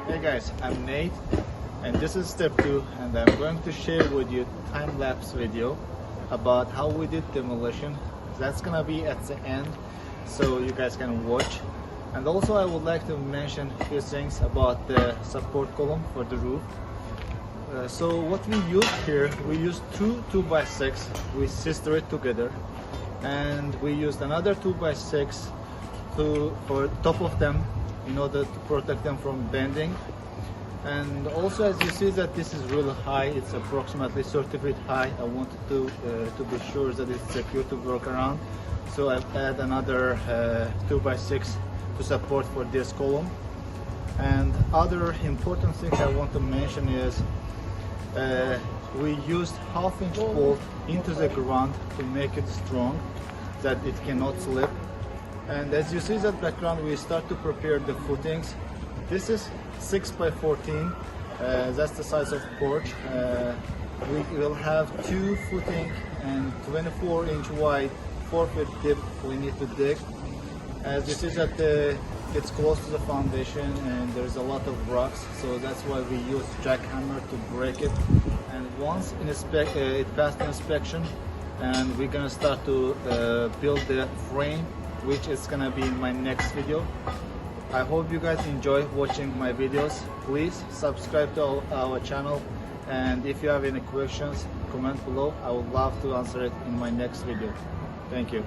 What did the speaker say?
Hey guys, I'm Nate and this is step 2, and I'm going to share with you time-lapse video about how we did demolition. That's gonna be at the end so you guys can watch. And also I would like to mention a few things about the support column for the roof. So what we used here, we used two 2x6, we sister it together, and we used another 2x6 for top of them in order to protect them from bending. And also, as you see that this is really high, it's approximately 30 feet high. I wanted to be sure that it's secure to work around, so I've added another 2x6 to support for this column. And other important thing I want to mention is we used 1/2-inch bolt into the ground to make it strong, that it cannot slip. And as you see that background, we start to prepare the footings. This is 6x14, that's the size of porch. We will have 2 footing and 24-inch wide, 4 feet deep we need to dig. As you see that it's close to the foundation and there's a lot of rocks, so that's why we use jackhammer to break it. And once it passed inspection, and we're gonna start to build the frame, which is gonna be in my next video. I hope you guys enjoy watching my videos. Please subscribe to our channel, and if you have any questions, comment below. I would love to answer it in my next video. Thank you.